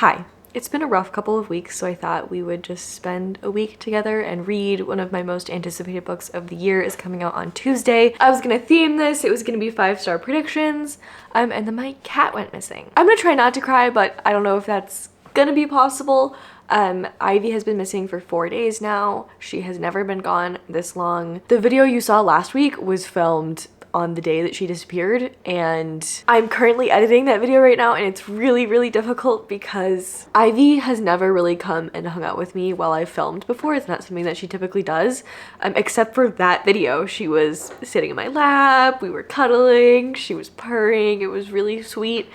Hi. It's been a rough couple of weeks, so I thought we would just spend a week together and read one of my most anticipated books of the year. Is coming out on Tuesday. I was gonna theme this, it was gonna be 5-star predictions, and then my cat went missing. I'm gonna try not to cry, but I don't know if that's gonna be possible. Ivy has been missing for 4 days now. She has never been gone this long. The video you saw last week was filmed on the day that she disappeared, and I'm currently editing that video right now, and it's really difficult because Ivy has never really come and hung out with me while I've filmed before. It's not something that she typically does, except for that video. She was sitting in my lap, we were cuddling, she was purring, it was really sweet.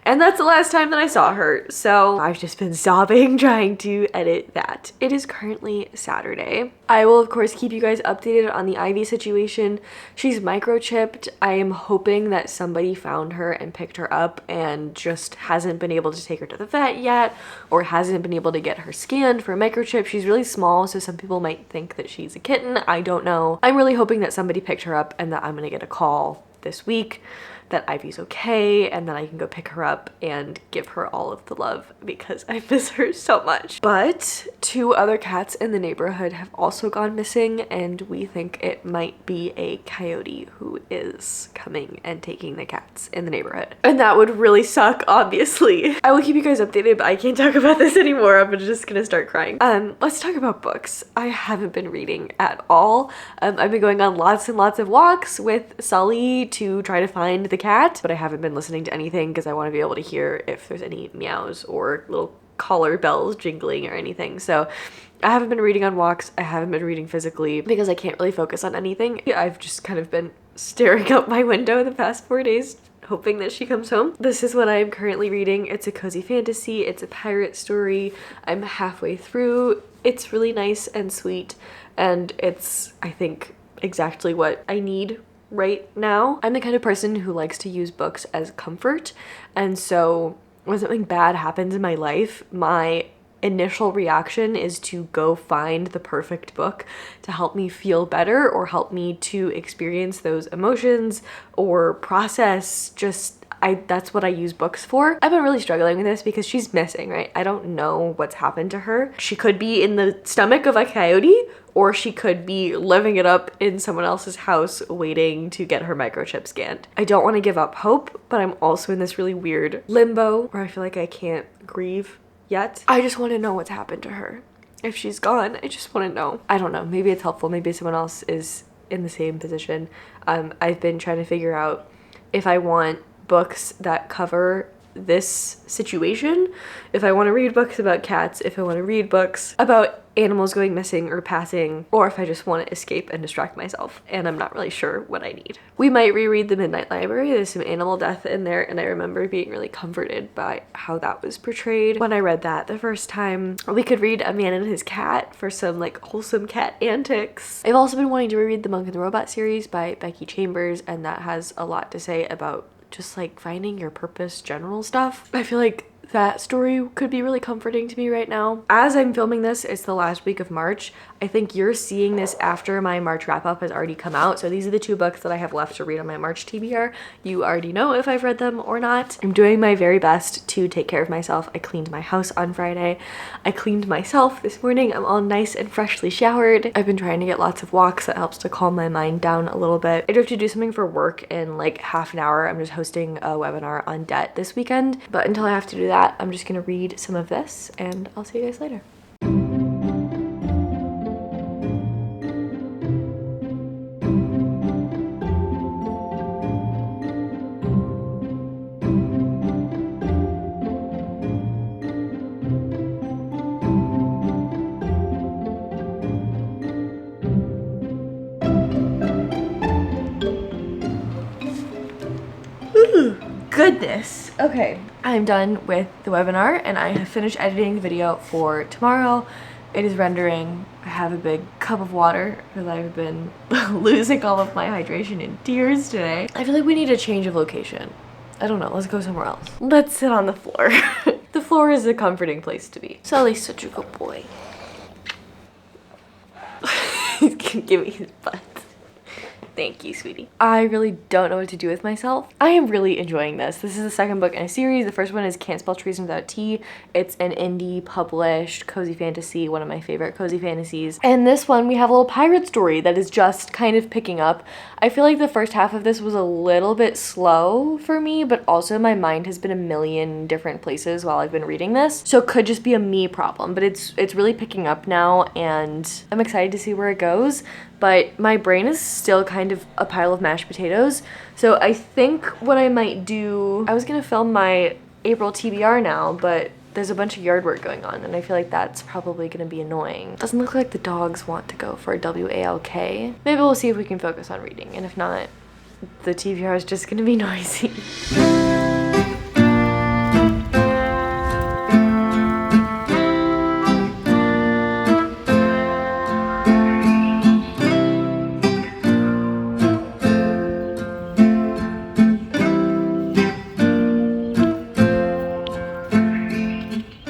And that's the last time that I saw her, so I've just been sobbing trying to edit that. It is currently Saturday. I will of course keep you guys updated on the Ivy situation. She's microchipped. I am hoping that somebody found her and picked her up and just hasn't been able to take her to the vet yet, or hasn't been able to get her scanned for a microchip. She's really small, so some people might think that she's a kitten. I don't know. I'm really hoping that somebody picked her up and that I'm gonna get a call this week that Ivy's okay, and then I can go pick her up and give her all of the love because I miss her so much. But 2 other cats in the neighborhood have also gone missing, and we think it might be a coyote who is coming and taking the cats in the neighborhood. And that would really suck, obviously. I will keep you guys updated, but I can't talk about this anymore. I'm just gonna start crying. Let's talk about books. I haven't been reading at all. I've been going on lots and lots of walks with Sully to try to find the cat, but I haven't been listening to anything because I want to be able to hear if there's any meows or little collar bells jingling or anything. So I haven't been reading on walks. I haven't been reading physically because I can't really focus on anything. I've just kind of been staring out my window the past 4 days, hoping that she comes home. This is what I am currently reading. It's a cozy fantasy. It's a pirate story. I'm halfway through. It's really nice and sweet, and it's, I think, exactly what I need right now. I'm the kind of person who likes to use books as comfort, and so when something bad happens in my life, my initial reaction is to go find the perfect book to help me feel better or help me to experience those emotions or process that's what I use books for. I've been really struggling with this because she's missing, right? I don't know what's happened to her. She could be in the stomach of a coyote, or she could be living it up in someone else's house waiting to get her microchip scanned. I don't want to give up hope, but I'm also in this really weird limbo where I feel like I can't grieve yet. I just want to know what's happened to her. If she's gone, I just want to know. I don't know, maybe it's helpful, maybe someone else is in the same position. I've been trying to figure out if I want books that cover this situation, if I want to read books about cats, if I want to read books about animals going missing or passing, or if I just want to escape and distract myself, and I'm not really sure what I need. We might reread The Midnight Library. There's some animal death in there, and I remember being really comforted by how that was portrayed when I read that the first time. We could read A Man and His Cat for some like wholesome cat antics. I've also been wanting to reread the Monk and the Robot series by Becky Chambers, and that has a lot to say about just like finding your purpose, general stuff. I feel like that story could be really comforting to me right now. As I'm filming this, it's the last week of March. I think you're seeing this after my March wrap-up has already come out, so these are the 2 books that I have left to read on my March TBR. You already know if I've read them or not. I'm doing my very best to take care of myself. I cleaned my house on Friday. I cleaned myself this morning. I'm all nice and freshly showered. I've been trying to get lots of walks. That helps to calm my mind down a little bit. I do have to do something for work in like half an hour. I'm just hosting a webinar on debt this weekend, but until I have to do that, I'm just gonna read some of this, and I'll see you guys later. Goodness. Okay, I'm done with the webinar and I have finished editing the video for tomorrow. It is rendering. I have a big cup of water because I've been losing all of my hydration in tears today. I feel like we need a change of location. I don't know, let's go somewhere else. Let's sit on the floor. The floor is a comforting place to be. Sully's such a good boy. He's gonna give me his butt. Thank you, sweetie. I really don't know what to do with myself. I am really enjoying this. This is the second book in a series. The first one is Can't Spell Treason Without T. It's an indie published cozy fantasy, one of my favorite cozy fantasies. And this one, we have a little pirate story that is just kind of picking up. I feel like the first half of this was a little bit slow for me, but also my mind has been a million different places while I've been reading this. So it could just be a me problem, but it's really picking up now and I'm excited to see where it goes. But my brain is still kind of a pile of mashed potatoes. So I think what I might do, I was gonna film my April TBR now, but there's a bunch of yard work going on and I feel like that's probably gonna be annoying. Doesn't look like the dogs want to go for a WALK. Maybe we'll see if we can focus on reading, and if not, the TBR is just gonna be noisy.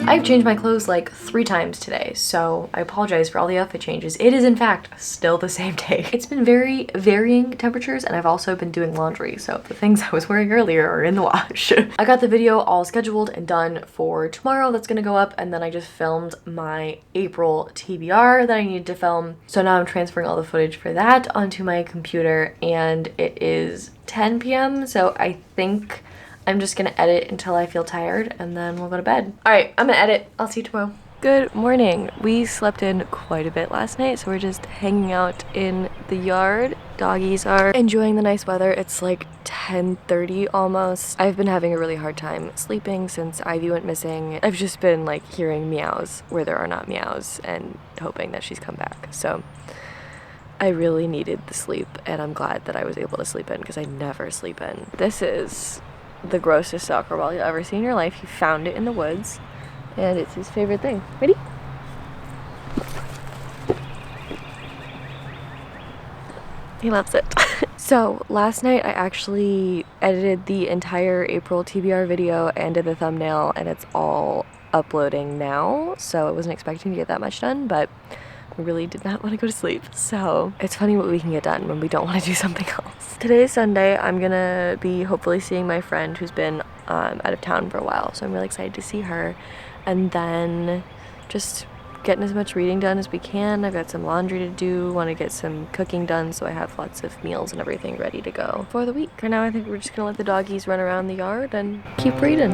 I've changed my clothes like 3 times today, so I apologize for all the outfit changes. It is in fact still the same day. It's been very varying temperatures, and I've also been doing laundry, so the things I was wearing earlier are in the wash. I got the video all scheduled and done for tomorrow that's gonna go up, and then I just filmed my April TBR that I needed to film. So now I'm transferring all the footage for that onto my computer, and it is 10 p.m. so I think I'm just gonna edit until I feel tired and then we'll go to bed. All right, I'm gonna edit. I'll see you tomorrow. Good morning. We slept in quite a bit last night, so we're just hanging out in the yard. Doggies are enjoying the nice weather. It's like 10:30 almost. I've been having a really hard time sleeping since Ivy went missing. I've just been like hearing meows where there are not meows and hoping that she's come back. So I really needed the sleep, and I'm glad that I was able to sleep in because I never sleep in. This is the grossest soccer ball you'll ever see in your life. He found it in the woods and it's his favorite thing. Ready? He loves it. So last night I actually edited the entire April TBR video and did the thumbnail, and it's all uploading now, so I wasn't expecting to get that much done, but I really did not want to go to sleep. So it's funny what we can get done when we don't want to do something else. Today is Sunday. I'm gonna be hopefully seeing my friend who's been out of town for a while, so I'm really excited to see her, and then just getting as much reading done as we can. I've got some laundry to do, want to get some cooking done so I have lots of meals and everything ready to go for the week. For now I think we're just gonna let the doggies run around the yard and keep reading.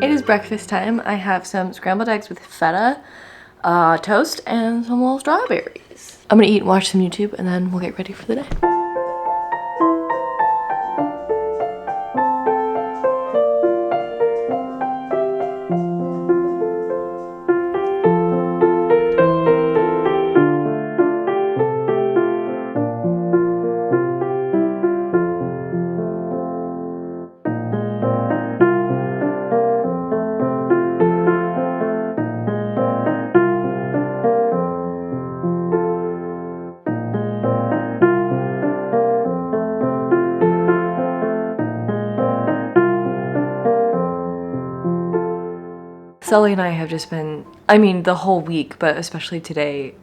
It is breakfast time. I have some scrambled eggs with feta, toast, and some little strawberries. I'm gonna eat and watch some YouTube, and then we'll get ready for the day. Sully and I have just been, I mean the whole week, but especially today,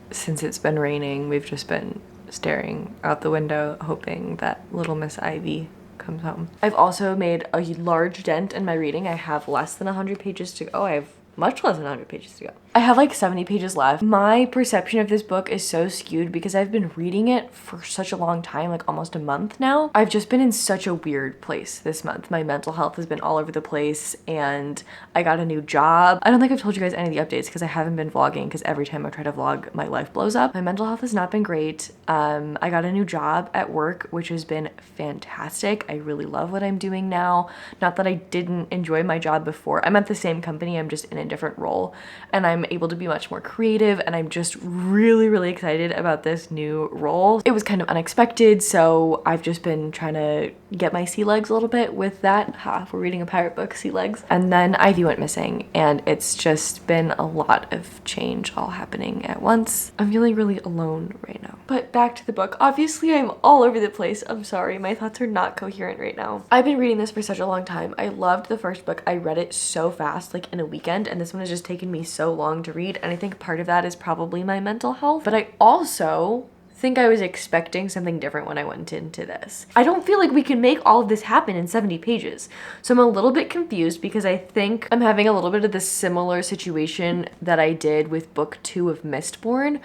since it's been raining, we've just been staring out the window hoping that little Miss Ivy comes home. I've also made a large dent in my reading. I have less than 100 pages to go. I have much less than 100 pages to go. I have like 70 pages left. My perception of this book is so skewed because I've been reading it for such a long time, like almost a month now. I've just been in such a weird place this month. My mental health has been all over the place, and I got a new job. I don't think I've told you guys any of the updates because I haven't been vlogging, because every time I try to vlog, my life blows up. My mental health has not been great. I got a new job at work, which has been fantastic. I really love what I'm doing now. Not that I didn't enjoy my job before. I'm at the same company, I'm just in a different role, and I'm able to be much more creative, and I'm just really excited about this new role. It was kind of unexpected, so I've just been trying to get my sea legs a little bit with that. We're reading a pirate book, sea legs. And then Ivy went missing, and it's just been a lot of change all happening at once. I'm feeling really alone right now, but back to the book. Obviously, I'm all over the place. I'm sorry. My thoughts are not coherent right now. I've been reading this for such a long time. I loved the first book. I read it so fast, like in a weekend, and this one has just taken me so long to read. And I think part of that is probably my mental health. But I also think I was expecting something different when I went into this. I don't feel like we can make all of this happen in 70 pages. So I'm a little bit confused because I think I'm having a little bit of the similar situation that I did with book 2 of Mistborn,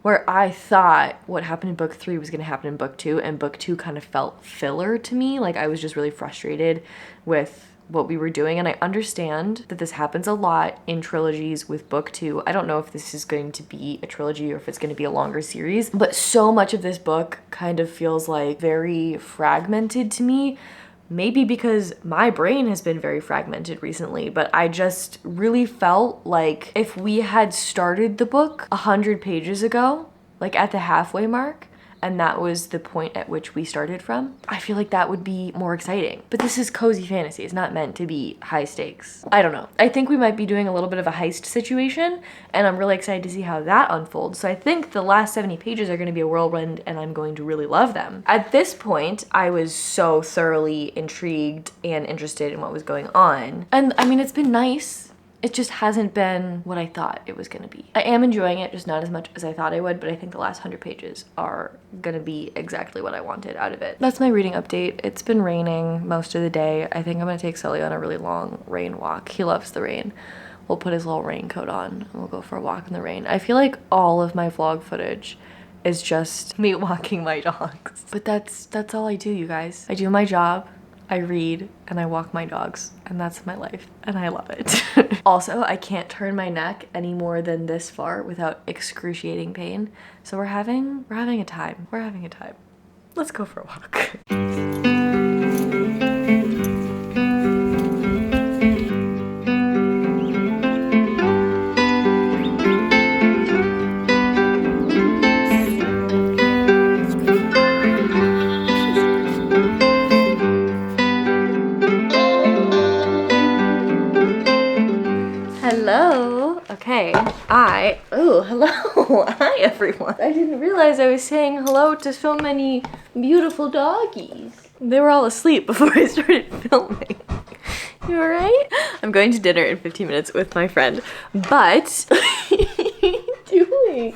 where I thought what happened in book 3 was going to happen in book 2, and book 2 kind of felt filler to me. Like I was just really frustrated with what we were doing, and I understand that this happens a lot in trilogies with book 2. I don't know if this is going to be a trilogy or if it's going to be a longer series, but so much of this book kind of feels like very fragmented to me. Maybe because my brain has been very fragmented recently, but I just really felt like if we had started the book 100 pages ago, like at the halfway mark, and that was the point at which we started from, I feel like that would be more exciting. But this is cozy fantasy. It's not meant to be high stakes. I don't know. I think we might be doing a little bit of a heist situation, and I'm really excited to see how that unfolds. So I think the last 70 pages are going to be a whirlwind, and I'm going to really love them. At this point, I was so thoroughly intrigued and interested in what was going on. And I mean, it's been nice. It just hasn't been what I thought it was gonna be. I am enjoying it, just not as much as I thought I would, but I think the last 100 pages are gonna be exactly what I wanted out of it. That's my reading update. It's been raining most of the day. I think I'm gonna take Sully on a really long rain walk. He loves the rain. We'll put his little raincoat on and we'll go for a walk in the rain. I feel like all of my vlog footage is just me walking my dogs. But that's all I do, you guys. I do my job, I read, and I walk my dogs, and that's my life, and I love it. Also, I can't turn my neck any more than this far without excruciating pain, so we're having a time. We're having a time. Let's go for a walk. Hello. Okay. Hello. Hi, everyone. I didn't realize I was saying hello to so many beautiful doggies. They were all asleep before I started filming. You all right? I'm going to dinner in 15 minutes with my friend, but what are you doing?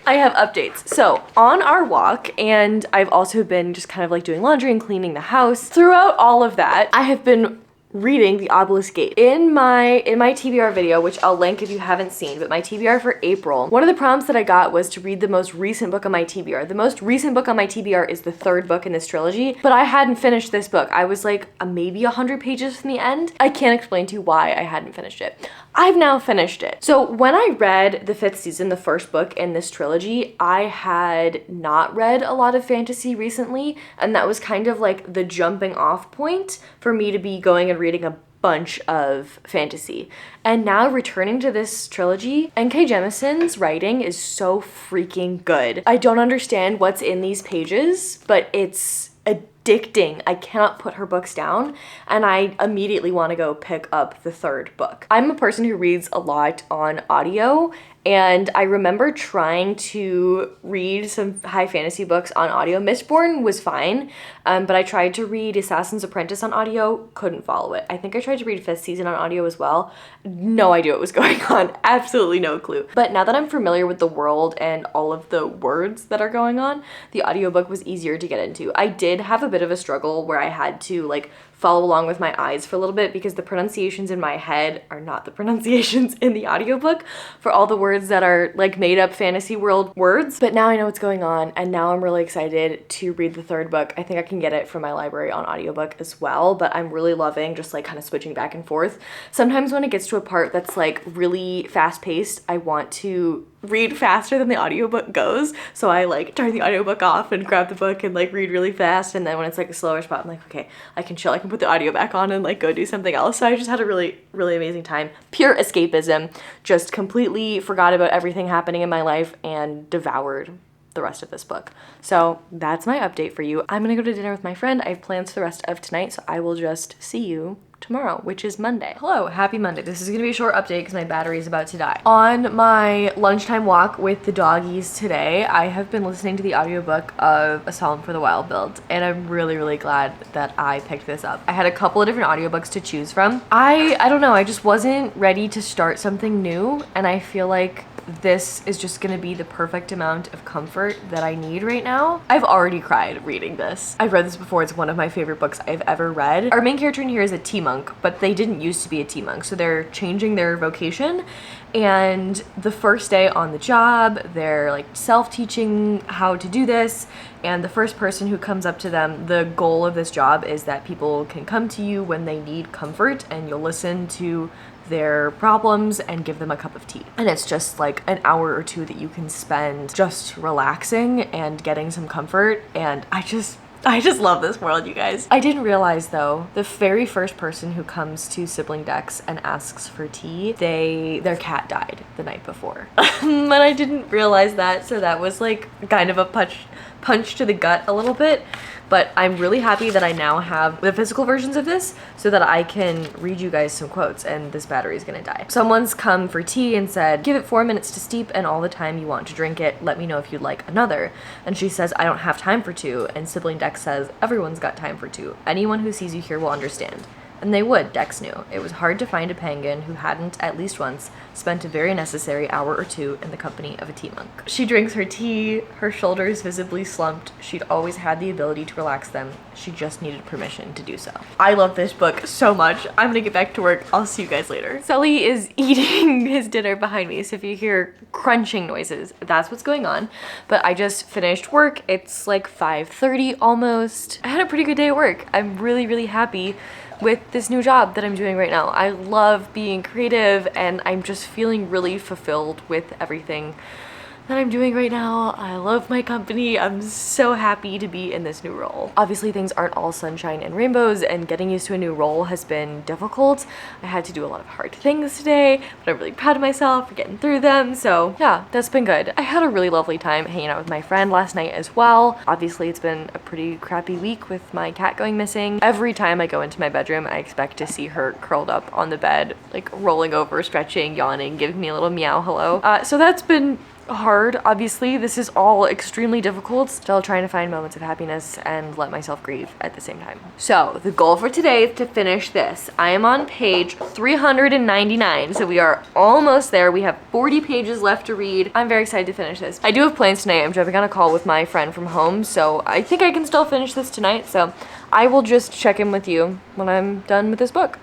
I have updates. So on our walk, and I've also been just kind of like doing laundry and cleaning the house. Throughout all of that, I have been reading The Obelisk Gate. In my TBR video, which I'll link if you haven't seen, but my TBR for April, one of the prompts that I got was to read the most recent book on my TBR. The most recent book on my TBR is the 3rd book in this trilogy, but I hadn't finished this book. I was like maybe 100 pages from the end. I can't explain to you why I hadn't finished it. I've now finished it. So when I read the 5th season, the first book in this trilogy, I had not read a lot of fantasy recently, and that was kind of like the jumping off point for me to be going and reading a bunch of fantasy. And now returning to this trilogy, N.K. Jemisin's writing is so freaking good. I don't understand what's in these pages, but it's addicting. I cannot put her books down, and I immediately want to go pick up the 3rd book. I'm a person who reads a lot on audio, and I remember trying to read some high fantasy books on audio. Mistborn was fine, but I tried to read Assassin's Apprentice on audio, couldn't follow it. I think I tried to read 5th season on audio as well. No idea what was going on, absolutely no clue. But now that I'm familiar with the world and all of the words that are going on, the audiobook was easier to get into. I did have a bit of a struggle where I had to like follow along with my eyes for a little bit because the pronunciations in my head are not the pronunciations in the audiobook for all the words that are like made up fantasy world words. But now I know what's going on, and now I'm really excited to read the 3rd book. I think I can get it from my library on audiobook as well, but I'm really loving just like kind of switching back and forth. Sometimes when it gets to a part that's like really fast paced, I want to read faster than the audiobook goes, so I like turn the audiobook off and grab the book and like read really fast, and then when it's like a slower spot, I'm like, okay, I can chill, I can put the audio back on and like go do something else. So I just had a really amazing time. Pure escapism. Just completely forgot about everything happening in my life and devoured the rest of this book. So that's my update for you. I'm gonna go to dinner with my friend. I have plans for the rest of tonight, so I will just see you tomorrow, which is Monday. Hello, happy Monday. This is gonna be a short update because my battery is about to die. On my lunchtime walk with the doggies today, I have been listening to the audiobook of A Psalm for the Wild Build, and I'm really, really glad that I picked this up. I had a couple of different audiobooks to choose from. I don't know, I just wasn't ready to start something new, and I feel like this is just gonna be the perfect amount of comfort that I need right now. I've already cried reading this. I've read this before. It's one of my favorite books I've ever read. Our main character in here is a tea monk, but they didn't used to be a tea monk, so they're changing their vocation. And the first day on the job, they're like self-teaching how to do this. And the first person who comes up to them, the goal of this job is that people can come to you when they need comfort, and you'll listen to their problems and give them a cup of tea. And it's just like an hour or two that you can spend just relaxing and getting some comfort. And I just love this world, you guys. I didn't realize though, the very first person who comes to Sibling Decks and asks for tea, their cat died the night before. But I didn't realize that, so that was like kind of a punch to the gut a little bit. But I'm really happy that I now have the physical versions of this so that I can read you guys some quotes, and this battery is gonna die. Someone's come for tea and said, "Give it 4 minutes to steep and all the time you want to drink it. Let me know if you'd like another." And she says, "I don't have time for two." And Sibling Dex says, "Everyone's got time for two. Anyone who sees you here will understand." And they would, Dex knew. It was hard to find a Penguin who hadn't, at least once, spent a very necessary hour or two in the company of a tea monk. She drinks her tea, her shoulders visibly slumped. She'd always had the ability to relax them. She just needed permission to do so. I love this book so much. I'm gonna get back to work. I'll see you guys later. Sully is eating his dinner behind me, so if you hear crunching noises, that's what's going on. But I just finished work. It's like 5:30 almost. I had a pretty good day at work. I'm really, really happy with this new job that I'm doing right now. I love being creative, and I'm just feeling really fulfilled with everything that I'm doing right now. I love my company. I'm so happy to be in this new role. Obviously things aren't all sunshine and rainbows, and getting used to a new role has been difficult. I had to do a lot of hard things today, but I'm really proud of myself for getting through them. So yeah, that's been good. I had a really lovely time hanging out with my friend last night as well. Obviously it's been a pretty crappy week with my cat going missing. Every time I go into my bedroom, I expect to see her curled up on the bed, like rolling over, stretching, yawning, giving me a little meow hello. So that's been hard. Obviously this is all extremely difficult, still trying to find moments of happiness and let myself grieve at the same time. So the goal for today is to finish this. I am on page 399, so we are almost there. We have 40 pages left to read. I'm very excited to finish this. I do have plans tonight. I'm jumping on a call with my friend from home, so I think I can still finish this tonight, so I will just check in with you when I'm done with this book.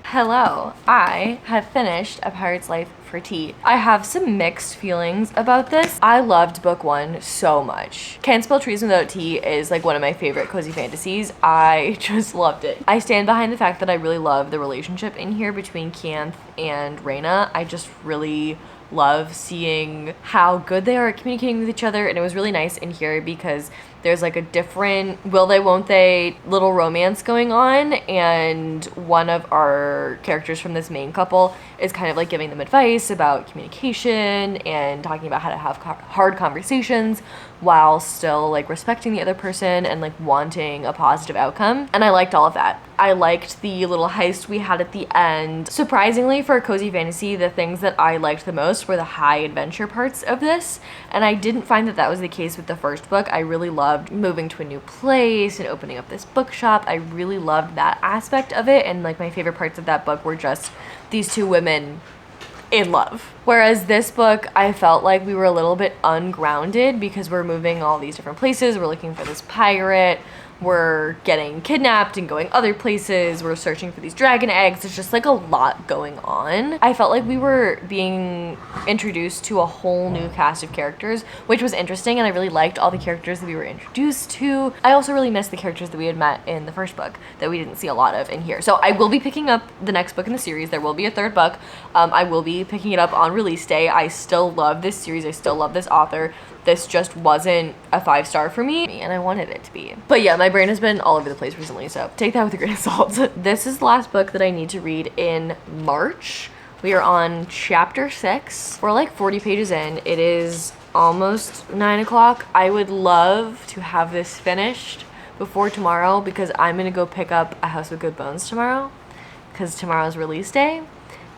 Hello, I have finished A Pirate's Life for Tea. I have some mixed feelings about this. I loved book one so much. Can't Spell Trees Without Tea is like one of my favorite cozy fantasies. I just loved it. I stand behind the fact that I really love the relationship in here between Kianth and Reyna. I just really love seeing how good they are at communicating with each other, and it was really nice in here because there's like a different will they won't they little romance going on, and one of our characters from this main couple is kind of like giving them advice about communication and talking about how to have hard conversations while still like respecting the other person and like wanting a positive outcome. And I liked all of that. I liked the little heist we had at the end. Surprisingly, for a cozy fantasy, the things that I liked the most were the high adventure parts of this, and I didn't find that that was the case with the first book. I really loved moving to a new place and opening up this bookshop. I really loved that aspect of it, and like my favorite parts of that book were just these two women in love. Whereas this book, I felt like we were a little bit ungrounded because we're moving all these different places. We're looking for this pirate. We're getting kidnapped and going other places. We're searching for these dragon eggs. There's just like a lot going on. I felt like we were being introduced to a whole new cast of characters, which was interesting, and I really liked all the characters that we were introduced to. I also really missed the characters that we had met in the first book that we didn't see a lot of in here. So I will be picking up the next book in the series. There will be a third book. I will be picking it up on release day. I still love this series. I still love this author. This just wasn't a 5-star for me, and I wanted it to be. But yeah, my brain has been all over the place recently, so take that with a grain of salt. This is the last book that I need to read in March. We are on chapter 6. We're like 40 pages in. It is almost 9 o'clock. I would love to have this finished before tomorrow because I'm gonna go pick up A House of Good Bones tomorrow because tomorrow's release day.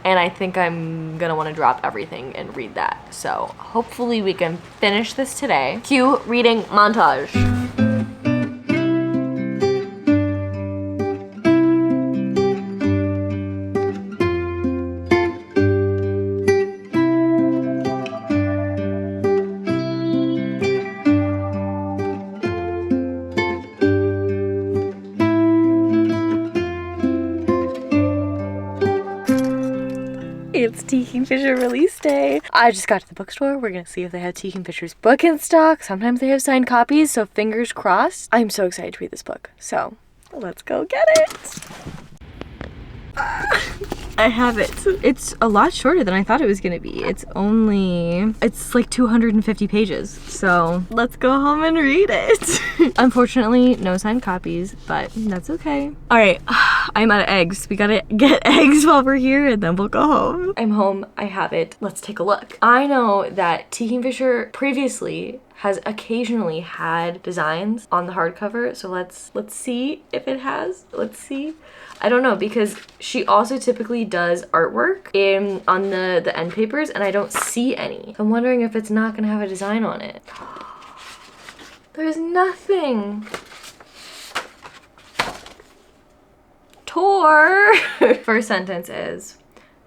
And I think I'm gonna wanna drop everything and read that. So hopefully we can finish this today. Cue reading montage. It's T. Kingfisher release day. I just got to the bookstore. We're gonna see if they have T. Kingfisher's book in stock. Sometimes they have signed copies, so fingers crossed. I'm so excited to read this book. So let's go get it. I have it. It's a lot shorter than I thought it was gonna be. It's like 250 pages. So let's go home and read it. Unfortunately, no signed copies, but that's okay. All right, I'm out of eggs. We gotta get eggs while we're here and then we'll go home. I'm home, I have it. Let's take a look. I know that T. Kingfisher previously has occasionally had designs on the hardcover, so let's see if it has. Let's see. I don't know, because she also typically does artwork on the end papers, and I don't see any. I'm wondering if it's not gonna have a design on it. There's nothing. Tor! First sentence is,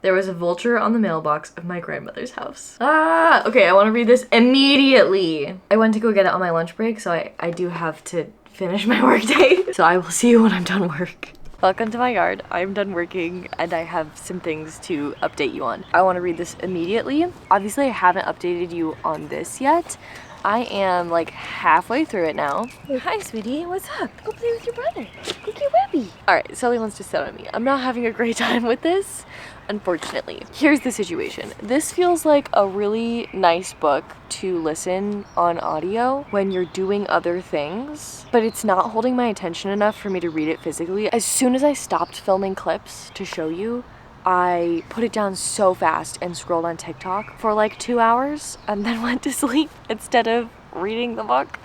there was a vulture on the mailbox of my grandmother's house. Ah, okay, I wanna read this immediately. I went to go get it on my lunch break, so I do have to finish my work day. So I will see you when I'm done work. Welcome to my yard. I'm done working and I have some things to update you on. I want to read this immediately. Obviously, I haven't updated you on this yet. I am like halfway through it now. Hi, sweetie. What's up? Go play with your brother. Go get Webby. All right, Sully wants to sit on me. I'm not having a great time with this, unfortunately. Here's the situation. This feels like a really nice book to listen on audio when you're doing other things, but it's not holding my attention enough for me to read it physically. As soon as I stopped filming clips to show you, I put it down so fast and scrolled on TikTok for like 2 hours and then went to sleep instead of reading the book,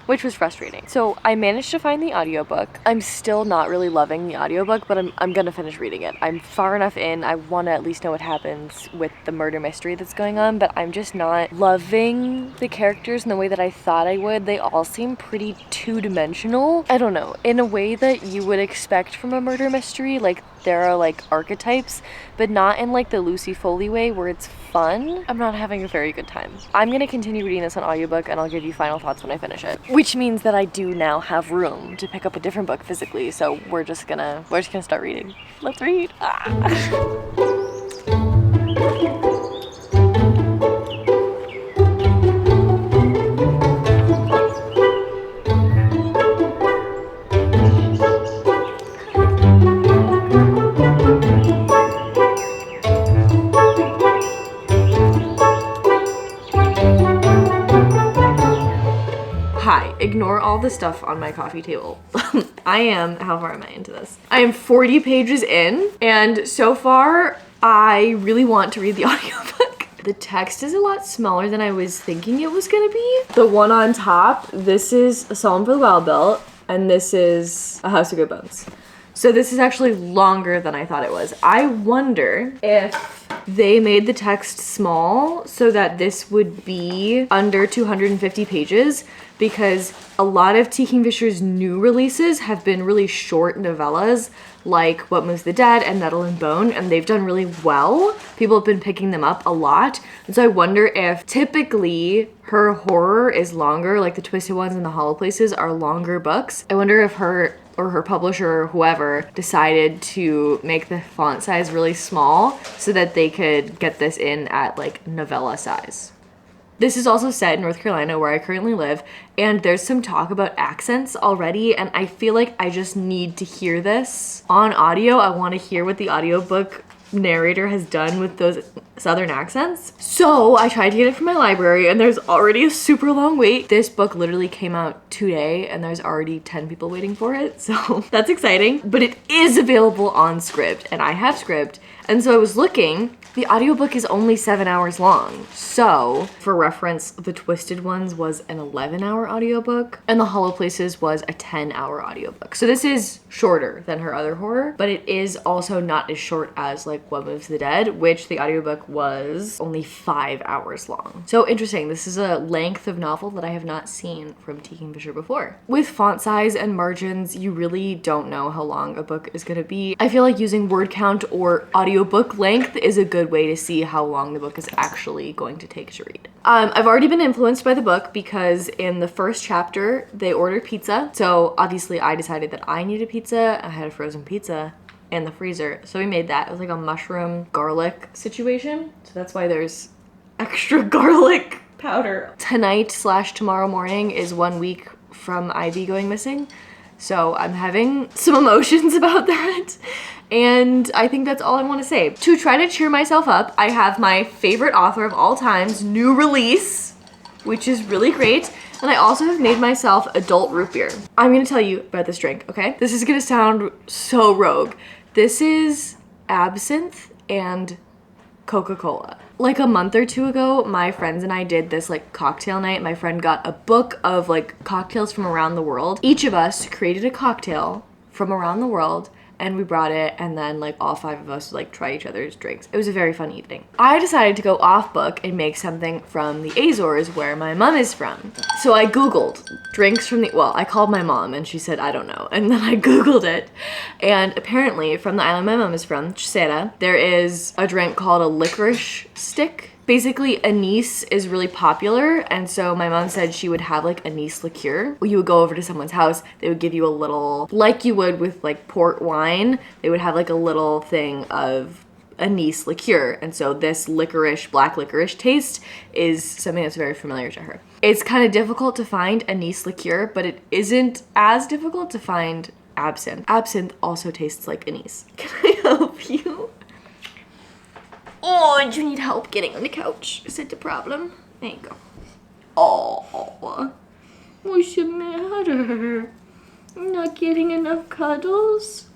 which was frustrating. So I managed to find the audiobook. I'm still not really loving the audiobook, but I'm gonna finish reading it. I'm far enough in, I wanna at least know what happens with the murder mystery that's going on, but I'm just not loving the characters in the way that I thought I would. They all seem pretty two-dimensional. I don't know, in a way that you would expect from a murder mystery, like there are like archetypes, but not in like the Lucy Foley way where it's fun. I'm not having a very good time. I'm gonna continue reading this on audiobook and I'll give you final thoughts when I finish it. Which means that I do now have room to pick up a different book physically, so we're just gonna start reading. Let's read. Ignore all the stuff on my coffee table. how far am I into this? I am 40 pages in, and so far, I really want to read the audiobook. The text is a lot smaller than I was thinking it was gonna be. The one on top, this is A Psalm for the Well-Built, and this is A House of Good Bones. So this is actually longer than I thought it was. I wonder if they made the text small so that this would be under 250 pages, because a lot of T. Kingfisher's new releases have been really short novellas, like What Moves the Dead and Nettle and Bone, and they've done really well. People have been picking them up a lot. And so I wonder if typically her horror is longer, like the Twisted Ones and the Hollow Places are longer books. I wonder if her or her publisher or whoever decided to make the font size really small so that they could get this in at like novella size. This is also set in North Carolina, where I currently live, and there's some talk about accents already, and I feel like I just need to hear this on audio. I want to hear what the audiobook narrator has done with those southern accents. So I tried to get it from my library and there's already a super long wait. This book literally came out today and there's already 10 people waiting for it. So that's exciting, but it is available on Scribd and I have Scribd. And so I was looking, the audiobook is only 7 hours long. So for reference, The Twisted Ones was an 11-hour audiobook and The Hollow Places was a 10-hour audiobook. So this is shorter than her other horror, but it is also not as short as like What Moves the Dead, which the audiobook was only 5 hours long. So interesting. This is a length of novel that I have not seen from T. Kingfisher before. With font size and margins, you really don't know how long a book is going to be. I feel like using word count or audiobook length is a good way to see how long the book is actually going to take to read. I've already been influenced by the book because in the first chapter, they ordered pizza. So obviously I decided that I needed pizza. I had a frozen pizza in the freezer. So we made that. It was like a mushroom garlic situation. So that's why there's extra garlic powder. Tonight/tomorrow morning is 1 week from Ivy going missing. So I'm having some emotions about that. And I think that's all I want to say. To try to cheer myself up, I have my favorite author of all time's new release, which is really great. And I also have made myself adult root beer. I'm gonna tell you about this drink, okay? This is gonna sound so rogue. This is absinthe and Coca-Cola. Like a month or two ago, my friends and I did this like cocktail night. My friend got a book of like cocktails from around the world. Each of us created a cocktail from around the world and we brought it, and then like all 5 of us would like try each other's drinks. It was a very fun evening. I decided to go off book and make something from the Azores where my mom is from. So I Googled drinks from the, well, I called my mom and she said, I don't know. And then I Googled it. And apparently from the island my mom is from, Chisera, there is a drink called a licorice stick. Basically, anise is really popular, and so my mom said she would have like anise liqueur. You would go over to someone's house, they would give you a little, like you would with like port wine, they would have like a little thing of anise liqueur, and so this licorice, black licorice taste is something that's very familiar to her. It's kind of difficult to find anise liqueur, but it isn't as difficult to find absinthe. Absinthe also tastes like anise. Can I help you? Oh, do you need help getting on the couch? Is that the problem? There you go. Oh, what's the matter? Not getting enough cuddles?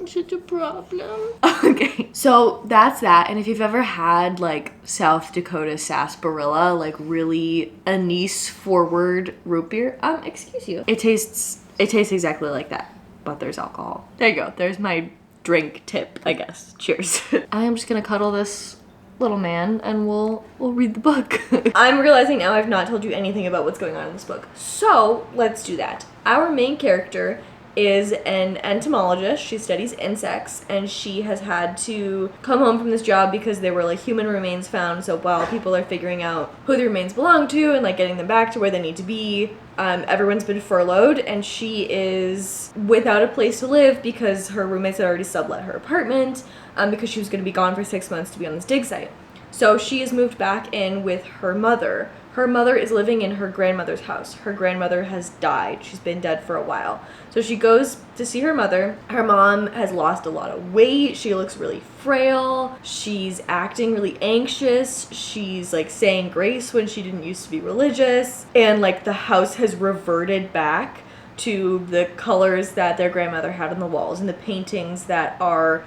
Is it a problem? Okay, so that's that. And if you've ever had like South Dakota sarsaparilla, like really anise forward root beer, excuse you. It tastes exactly like that, but there's alcohol. There you go. There's my drink tip, I guess. Cheers. I am just gonna cuddle this little man and we'll read the book. I'm realizing now I've not told you anything about what's going on in this book. So let's do that. Our main character is an entomologist. She studies insects and she has had to come home from this job because there were like human remains found. So while people are figuring out who the remains belong to and like getting them back to where they need to be, everyone's been furloughed and she is without a place to live because her roommates had already sublet her apartment because she was going to be gone for 6 months to be on this dig site. So she has moved back in with her mother. Her mother is living in her grandmother's house. Her grandmother has died. She's been dead for a while. So she goes to see her mother. Her mom has lost a lot of weight. She looks really frail. She's acting really anxious. She's like saying grace when she didn't used to be religious. And like the house has reverted back to the colors that their grandmother had on the walls and the paintings that are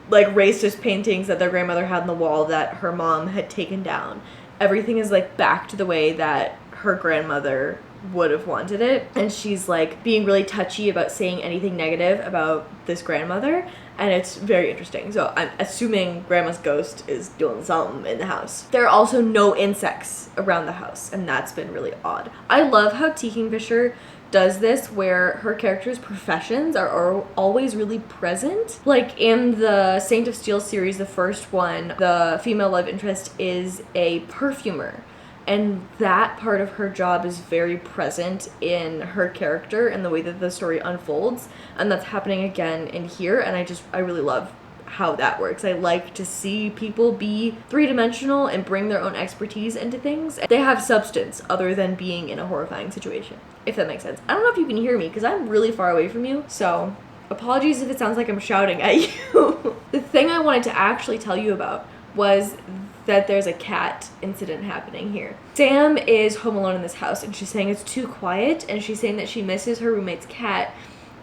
like racist paintings that their grandmother had on the wall that her mom had taken down. Everything is like back to the way that her grandmother would have wanted it. And she's like being really touchy about saying anything negative about this grandmother. And it's very interesting. So I'm assuming grandma's ghost is doing something in the house. There are also no insects around the house. And that's been really odd. I love how T. Kingfisher does this where her character's professions are always really present. Like in the Saint of Steel series, the first one, the female love interest is a perfumer. And that part of her job is very present in her character and the way that the story unfolds. And that's happening again in here. And I really love how that works. I like to see people be three-dimensional and bring their own expertise into things. They have substance other than being in a horrifying situation, if that makes sense. I don't know if you can hear me because I'm really far away from you, so Apologies if it sounds like I'm shouting at you. The thing I wanted to actually tell you about was that there's a cat incident happening here. Sam is home alone in this house and she's saying it's too quiet, and she's saying that she misses her roommate's cat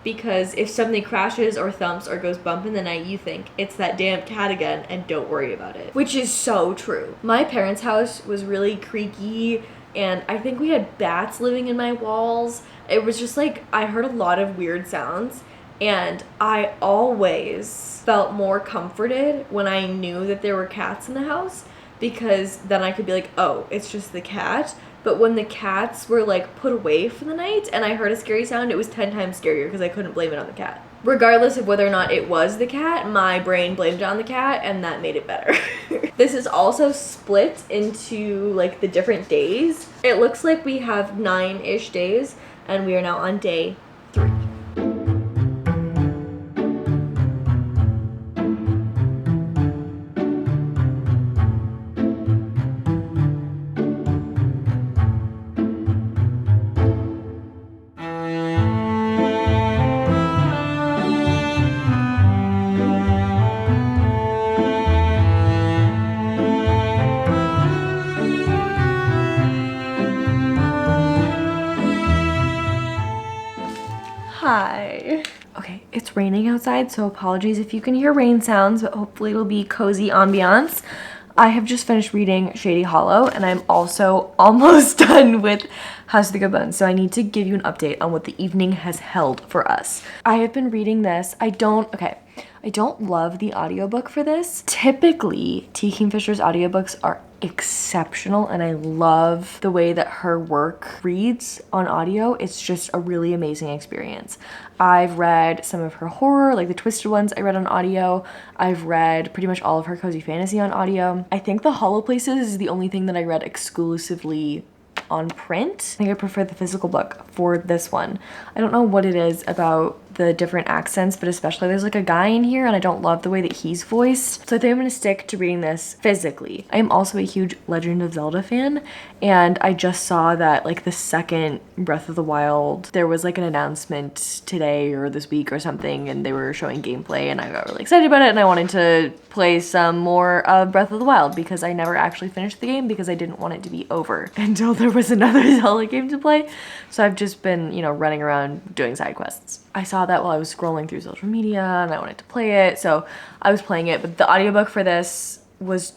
because if something crashes or thumps or goes bump in the night, you think it's that damn cat again and don't worry about it. Which is so true. My parents' house was really creaky and I think we had bats living in my walls. It was just like, I heard a lot of weird sounds, and I always felt more comforted when I knew that there were cats in the house, because then I could be like, oh, it's just the cat. But when the cats were like put away for the night and I heard a scary sound, it was 10 times scarier because I couldn't blame it on the cat. Regardless of whether or not it was the cat, my brain blamed it on the cat and that made it better. This is also split into like the different days. It looks like we have 9-ish days and we are now on day 3. Hi. Okay, it's raining outside, so apologies if you can hear rain sounds, but hopefully it'll be cozy ambiance. I have just finished reading Shady Hollow, and I'm also almost done with House of the Good Bones, so I need to give you an update on what the evening has held for us. I have been reading this. I don't love the audiobook for this. Typically, T. Kingfisher's audiobooks are exceptional, and I love the way that her work reads on audio. It's just a really amazing experience. I've read some of her horror, like the Twisted ones I read on audio. I've read pretty much all of her cozy fantasy on audio. I think The Hollow Places is the only thing that I read exclusively on print. I think I prefer the physical book for this one. I don't know what it is about the different accents, but especially there's like a guy in here and I don't love the way that he's voiced. So I think I'm gonna stick to reading this physically. I am also a huge Legend of Zelda fan, and I just saw that like the second Breath of the Wild, there was like an announcement today or this week or something, and they were showing gameplay, and I got really excited about it and I wanted to play some more of Breath of the Wild because I never actually finished the game because I didn't want it to be over until there was another Zelda game to play. So I've just been, you know, running around doing side quests. I saw that while I was scrolling through social media and I wanted to play it, so I was playing it, but the audiobook for this was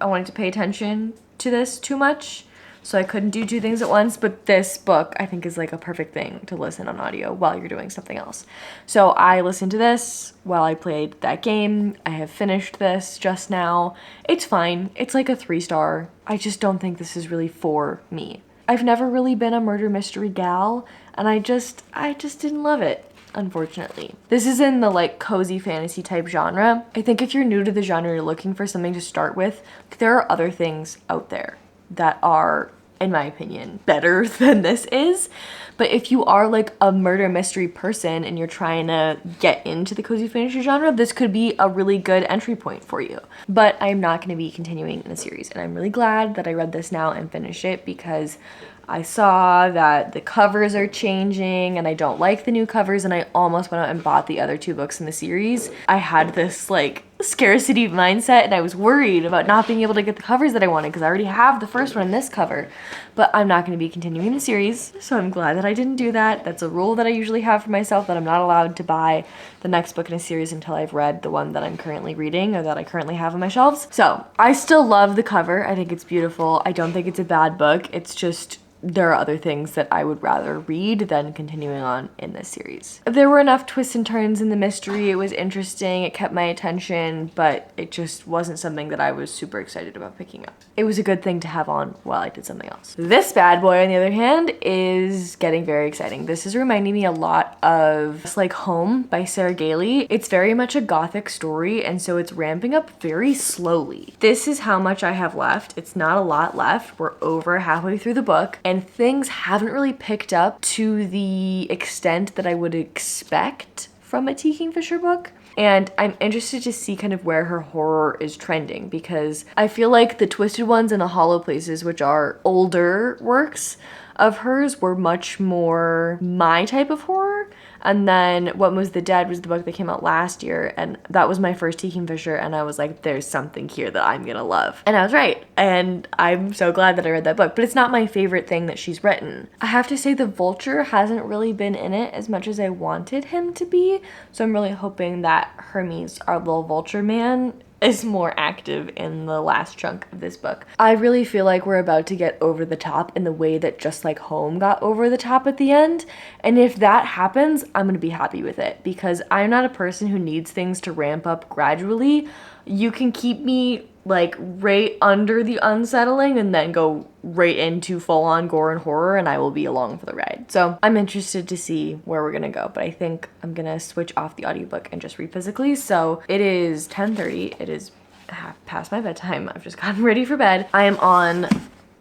I wanted to pay attention to this too much, so I couldn't do 2 things at once. But this book I think is like a perfect thing to listen on audio while you're doing something else. So I listened to this while I played that game. I have finished this just now. It's fine. It's like a 3-star. I just don't think this is really for me. I've never really been a murder mystery gal, and I just didn't love it, unfortunately. This is in the like cozy fantasy type genre. I think if you're new to the genre, you're looking for something to start with, there are other things out there that are, in my opinion, better than this is. But if you are like a murder mystery person and you're trying to get into the cozy fantasy genre, this could be a really good entry point for you. But I'm not going to be continuing in the series, and I'm really glad that I read this now and finished it, because I saw that the covers are changing and I don't like the new covers, and I almost went out and bought the other 2 books in the series. I had this like scarcity mindset and I was worried about not being able to get the covers that I wanted because I already have the first one in this cover. But I'm not going to be continuing the series, so I'm glad that I didn't do that. That's a rule that I usually have for myself, that I'm not allowed to buy the next book in a series until I've read the one that I'm currently reading or that I currently have on my shelves. So I still love the cover. I think it's beautiful. I don't think it's a bad book. It's just there are other things that I would rather read than continuing on in this series. There were enough twists and turns in the mystery. It was interesting. It kept my attention, but it just wasn't something that I was super excited about picking up. It was a good thing to have on while I did something else. This bad boy, on the other hand, is getting very exciting. This is reminding me a lot of Just Like Home by Sarah Gailey. It's very much a gothic story, and so it's ramping up very slowly. This is how much I have left. It's not a lot left. We're over halfway through the book, and things haven't really picked up to the extent that I would expect from a T. Kingfisher book. And I'm interested to see kind of where her horror is trending, because I feel like the Twisted Ones and the Hollow Places, which are older works of hers, were much more my type of horror. And then What Moves the Dead was the book that came out last year, and that was my first T. Kingfisher, and I was like, there's something here that I'm gonna love. And I was right, and I'm so glad that I read that book, but it's not my favorite thing that she's written. I have to say the Vulture hasn't really been in it as much as I wanted him to be, so I'm really hoping that Hermes, our little vulture man, is more active in the last chunk of this book. I really feel like we're about to get over the top in the way that Just Like Home got over the top at the end. And if that happens, I'm gonna be happy with it, because I'm not a person who needs things to ramp up gradually. You can keep me like right under the unsettling and then go right into full-on gore and horror, and I will be along for the ride. So I'm interested to see where we're gonna go, but I think I'm gonna switch off the audiobook and just read physically. So it is 10:30. It is half past my bedtime. I've just gotten ready for bed. I am on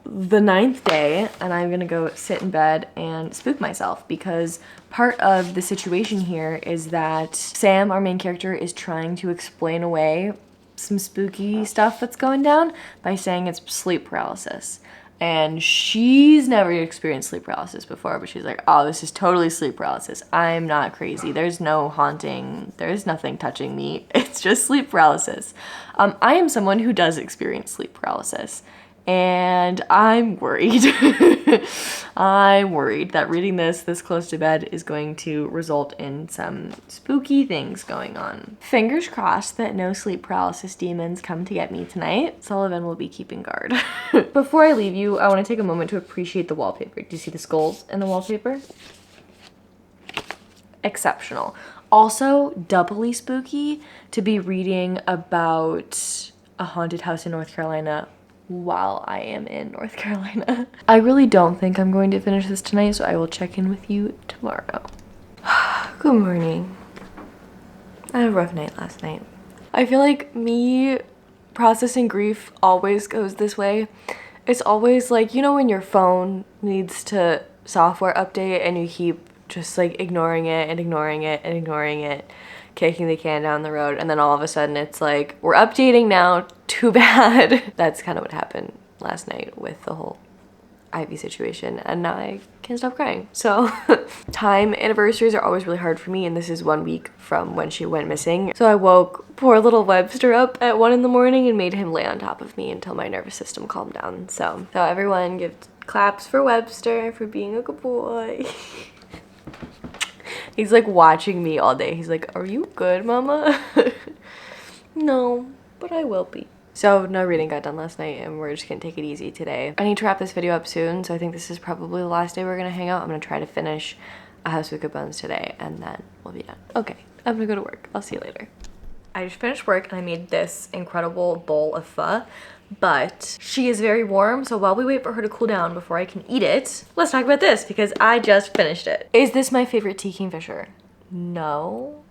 the 9th day, and I'm gonna go sit in bed and spook myself, because part of the situation here is that Sam, our main character, is trying to explain away some spooky stuff that's going down by saying it's sleep paralysis. And she's never experienced sleep paralysis before, but she's like, oh, this is totally sleep paralysis. I'm not crazy. There's no haunting. There's nothing touching me. It's just sleep paralysis. I am someone who does experience sleep paralysis, and I'm worried. I'm worried that reading this close to bed is going to result in some spooky things going on. Fingers crossed that no sleep paralysis demons come to get me tonight. Sullivan will be keeping guard. Before I leave you, I want to take a moment to appreciate the wallpaper. Do you see the skulls in the wallpaper? Exceptional. Also, doubly spooky to be reading about a haunted house in North Carolina while I am in North Carolina. I really don't think I'm going to finish this tonight, so I will check in with you tomorrow. Good morning. I had a rough night last night. I feel like me processing grief always goes this way. It's always like, you know, when your phone needs to software update and you keep just like ignoring it and ignoring it and ignoring it, kicking the can down the road, and then all of a sudden it's like, we're updating now, too bad. That's kind of what happened last night with the whole Ivy situation, and now I can't stop crying. So time anniversaries are always really hard for me, and this is 1 week from when she went missing. So I woke poor little Webster up at 1 in the morning and made him lay on top of me until my nervous system calmed down. So everyone give claps for Webster for being a good boy. He's like watching me all day. He's like, are you good, mama? No, but I will be. So no reading got done last night, and we're just gonna take it easy today. I need to wrap this video up soon, so I think this is probably the last day we're gonna hang out. I'm gonna try to finish A House with Good Bones today, and then we'll be done. Okay, I'm gonna go to work. I'll see you later. I just finished work, and I made this incredible bowl of pho, but she is very warm, so while we wait for her to cool down before I can eat it, let's talk about this, because I just finished it. Is this my favorite T. Kingfisher? No.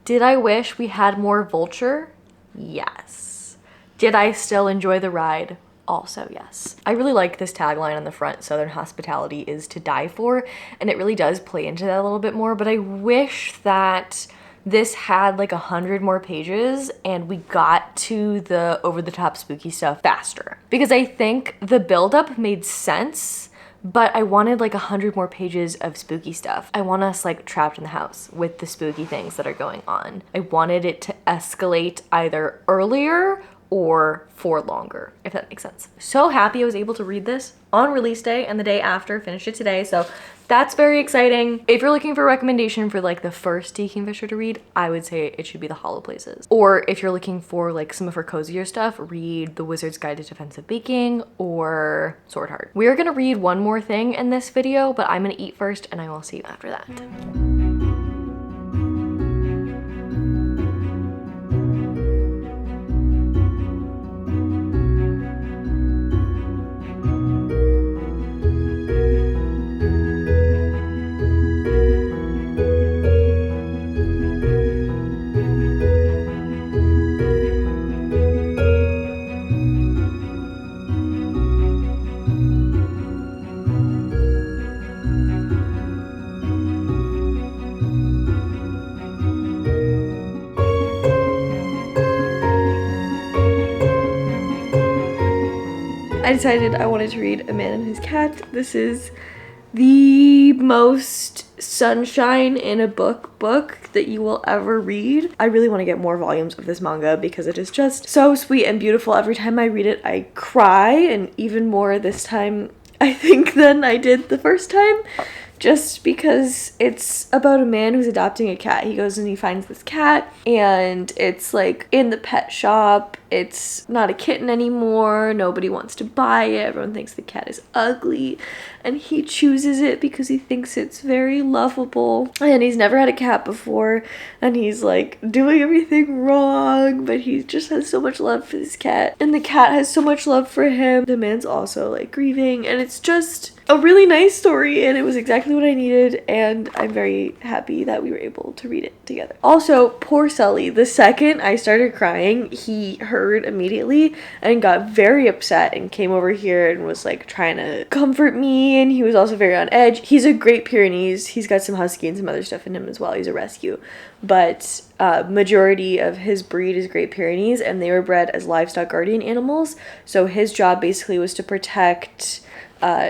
Did I wish we had more Vulture? Yes. Did I still enjoy the ride? Also, yes. I really like this tagline on the front, Southern hospitality is to die for, and it really does play into that a little bit more, but I wish that this had like 100 more pages and we got to the over-the-top spooky stuff faster. Because I think the buildup made sense, but I wanted like 100 more pages of spooky stuff. I want us like trapped in the house with the spooky things that are going on. I wanted it to escalate either earlier or for longer, if that makes sense. So happy I was able to read this on release day and the day after, finished it today, so that's very exciting. If you're looking for a recommendation for like the first T. Kingfisher to read, I would say it should be The Hollow Places. Or if you're looking for like some of her cozier stuff, read The Wizard's Guide to Defensive Baking or Sword Heart. We're gonna read one more thing in this video, but I'm gonna eat first and I will see you after that. I decided I wanted to read A Man and His Cat. This is the most sunshine in a book that you will ever read. I really want to get more volumes of this manga because it is just so sweet and beautiful. Every time I read it, I cry, and even more this time, I think, than I did the first time. Just because it's about a man who's adopting a cat. He goes and he finds this cat, and it's like in the pet shop. It's not a kitten anymore. Nobody wants to buy it. Everyone thinks the cat is ugly, and he chooses it because he thinks it's very lovable. And he's never had a cat before, and he's like doing everything wrong, but he just has so much love for this cat, and the cat has so much love for him. The man's also like grieving, and it's just a really nice story, and it was exactly what I needed, and I'm very happy that we were able to read it together. Also, poor Sully. The second I started crying, he heard immediately and got very upset and came over here and was like trying to comfort me, and he was also very on edge. He's a Great Pyrenees. He's got some husky and some other stuff in him as well. He's a rescue, but majority of his breed is Great Pyrenees, and they were bred as livestock guardian animals. So his job basically was to protect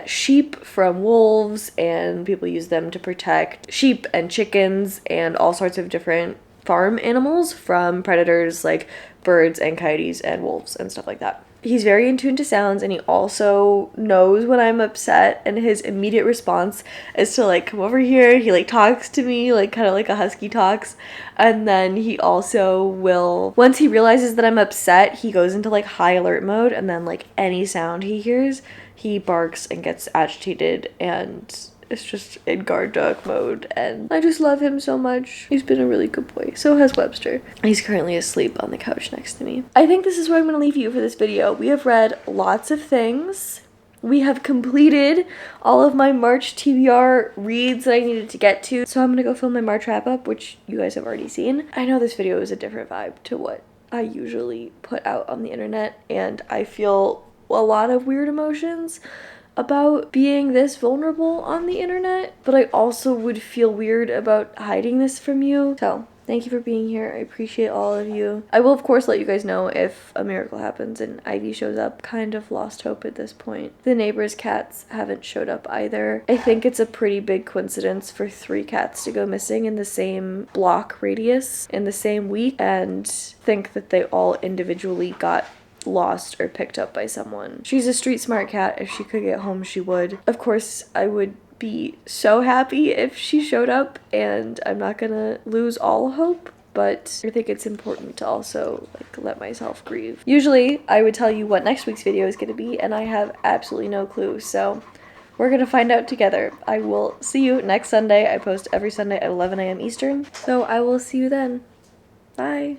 sheep from wolves, and people use them to protect sheep and chickens and all sorts of different farm animals from predators like birds and coyotes and wolves and stuff like that. He's very in tune to sounds, and he also knows when I'm upset, and his immediate response is to like come over here. He like talks to me like kind of like a husky talks, and then he also will, once he realizes that I'm upset, he goes into like high alert mode, and then like any sound he hears, he barks and gets agitated, and it's just in guard dog mode, and I just love him so much. He's been a really good boy. So has Webster. He's currently asleep on the couch next to me. I think this is where I'm going to leave you for this video. We have read lots of things. We have completed all of my March TBR reads that I needed to get to. So I'm going to go film my March wrap up, which you guys have already seen. I know this video is a different vibe to what I usually put out on the internet, and I feel a lot of weird emotions about being this vulnerable on the internet, but I also would feel weird about hiding this from you. So thank you for being here. I appreciate all of you. I will of course let you guys know if a miracle happens and Ivy shows up. Kind of lost hope at this point. The neighbors' cats haven't showed up either. I think it's a pretty big coincidence for 3 cats to go missing in the same block radius in the same week, and think that they all individually got lost or picked up by someone. She's a street smart cat. If she could get home, she would. Of course, I would be so happy if she showed up, and I'm not gonna lose all hope, but I think it's important to also like let myself grieve. Usually I would tell you what next week's video is gonna be, and I have absolutely no clue, so we're gonna find out together. I will see you next Sunday. I post every Sunday at 11 a.m. Eastern, so I will see you then. Bye.